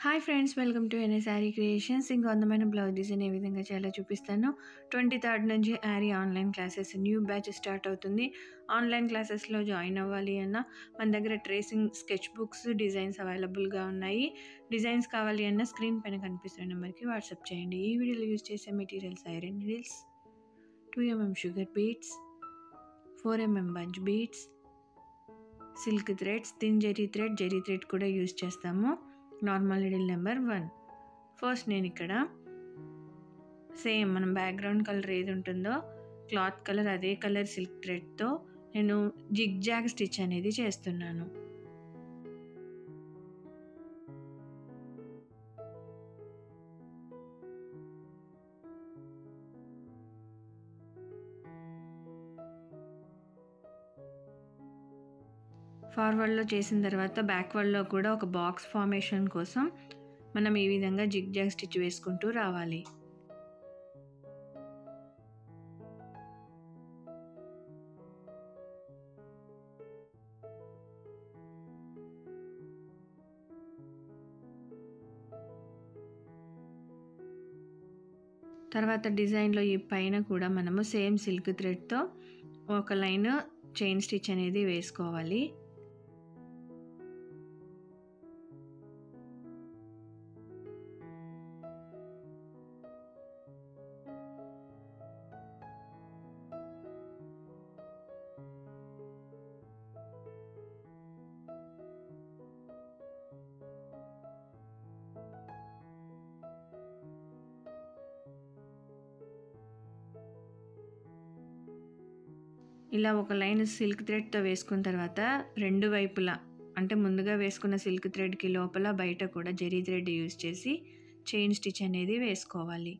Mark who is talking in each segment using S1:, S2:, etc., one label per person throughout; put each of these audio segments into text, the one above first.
S1: Hi friends, welcome to ఎన్ఏ sari creations. ఇంకో అందమైన blouse design ఏ విధంగా చేయాలో చూపిస్తాను. 23rd నుంచి Yaari online classes new batch start అవుతుంది. ఆన్లైన్ క్లాసెస్లో జాయిన్ అవ్వాలి అన్న మన దగ్గర ట్రేసింగ్ స్కెచ్ బుక్స్ డిజైన్స్ అవైలబుల్గా ఉన్నాయి. డిజైన్స్ కావాలి అన్న స్క్రీన్ పైన కనిపిస్తున్న నెంబర్కి వాట్సాప్ చేయండి. ఈ వీడియోలో యూజ్ చేసే materials iron needles, 2mm sugar beads, 4mm bunch beads, silk threads, thin zari thread కూడా యూజ్ చేస్తాము. Normal needle number 1. ఫస్ట్ నేను ఇక్కడ సేమ్ మనం బ్యాక్గ్రౌండ్ కలర్ ఏది ఉంటుందో క్లాత్ కలర్ అదే కలర్ సిల్క్ థ్రెడ్తో నేను జిగ్ జాగ్ స్టిచ్ అనేది చేస్తున్నాను. ఫార్వర్డ్లో చేసిన తర్వాత బ్యాక్వర్డ్లో కూడా ఒక బాక్స్ ఫార్మేషన్ కోసం మనం ఈ విధంగా జిగ్ జాగ్ స్టిచ్ వేసుకుంటూ రావాలి. తర్వాత డిజైన్లో ఈ పైన కూడా మనము సేమ్ సిల్క్ థ్రెడ్తో ఒక లైన్ చైన్ స్టిచ్ అనేది వేసుకోవాలి. ఇలా ఒక లైన్ సిల్క్ థ్రెడ్తో వేసుకున్న తర్వాత రెండు వైపులా అంటే ముందుగా వేసుకున్న సిల్క్ థ్రెడ్కి లోపల బయట కూడా జరీ థ్రెడ్ యూజ్ చేసి చైన్ స్టిచ్ అనేది వేసుకోవాలి.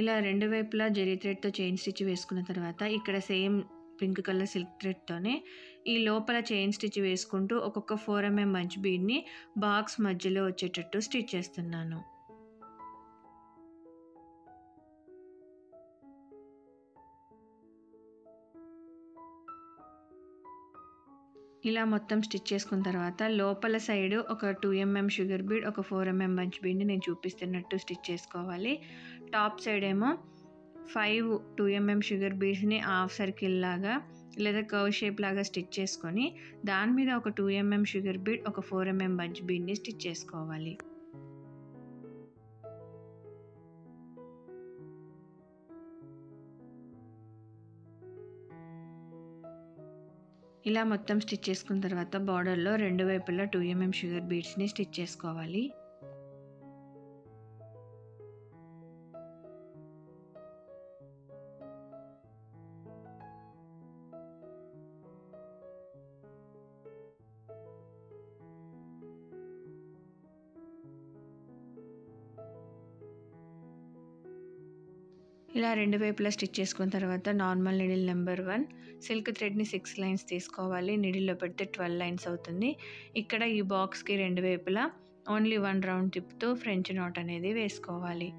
S1: ఇలా రెండు వైపులా జరీ థ్రెడ్తో చైన్ స్టిచ్ వేసుకున్న తర్వాత ఇక్కడ సేమ్ పింక్ కలర్ సిల్క్ థ్రెడ్తోనే ఈ లోపల చైన్ స్టిచ్ వేసుకుంటూ ఒక్కొక్క 4mm బంచ్ బీడ్ని బాక్స్ మధ్యలో వచ్చేటట్టు స్టిచ్ చేస్తున్నాను. ఇలా మొత్తం స్టిచ్ చేసుకున్న తర్వాత లోపల సైడ్ ఒక 2mm షుగర్ బీడ్, ఒక 4mm బంచ్ బీడ్ని నేను చూపిస్తున్నట్టు స్టిచ్ చేసుకోవాలి. టాప్ సైడ్ ఏమో 5 2mm షుగర్ బీడ్స్ని హాఫ్ సర్కిల్ లాగా లేదా కర్వ్ షేప్ లాగా స్టిచ్ చేసుకొని దాని మీద ఒక 2mm షుగర్ బీడ్, ఒక 4mm బంచ్ బీడ్ని స్టిచ్ చేసుకోవాలి. ఇలా మొత్తం స్టిచ్ చేసుకున్న తర్వాత బార్డర్లో రెండు వైపులా 2mm షుగర్ బీడ్స్ని స్టిచ్ చేసుకోవాలి. ఇలా రెండు వైపులా స్టిచ్ చేసుకున్న తర్వాత నార్మల్ నీడిల్ నెంబర్ 1 సిల్క్ థ్రెడ్ని 6 లైన్స్ తీసుకోవాలి. నీడిల్లో పెడితే 12 లైన్స్ అవుతుంది. ఇక్కడ ఈ బాక్స్కి రెండు వైపులా ఓన్లీ 1 రౌండ్ తిప్పుతూ ఫ్రెంచ్ నాట్ అనేది వేసుకోవాలి.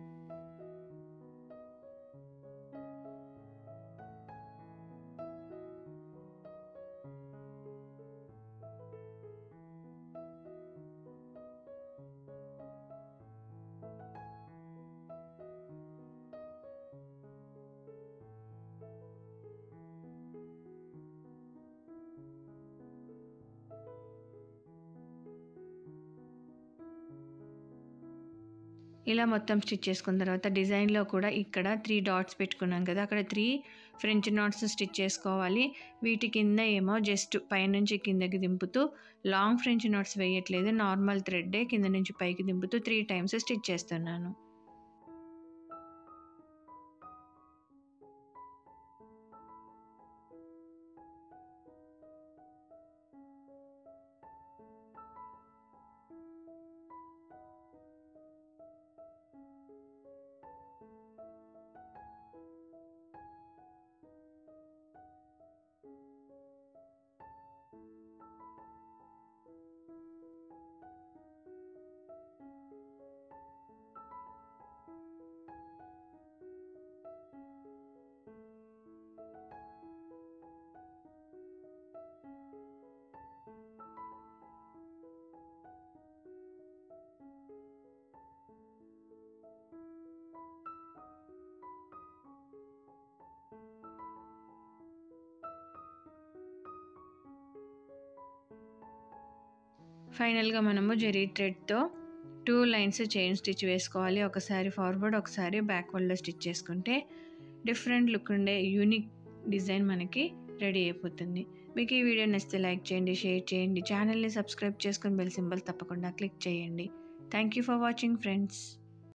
S1: ఇలా మొత్తం స్టిచ్ చేసుకున్న తర్వాత డిజైన్లో కూడా ఇక్కడ 3 డాట్స్ పెట్టుకున్నాం కదా, అక్కడ 3 ఫ్రెంచ్ నాట్స్ స్టిచ్ చేసుకోవాలి. వీటి కింద ఏమో జస్ట్ పైనుంచి కిందకి దింపుతూ లాంగ్ ఫ్రెంచ్ నాట్స్ వేయట్లేదు, నార్మల్ థ్రెడ్డే కింద నుంచి పైకి దింపుతూ 3 టైమ్స్ స్టిచ్ చేస్తున్నాను. ఫైనల్గా మనము జరీ థ్రెడ్తో 2 లైన్స్ చైన్ స్టిచ్ వేసుకోవాలి. ఒకసారి ఫార్వర్డ్, ఒకసారి బ్యాక్వర్డ్లో స్టిచ్ చేసుకుంటే డిఫరెంట్ లుక్ ఉండే యూనిక్ డిజైన్ మనకి రెడీ అయిపోతుంది. మీకు ఈ వీడియో నచ్చితే లైక్ చేయండి, షేర్ చేయండి, ఛానల్ని సబ్స్క్రైబ్ చేసుకొని బెల్ సింబల్ తప్పకుండా క్లిక్ చేయండి. Thank you for watching friends.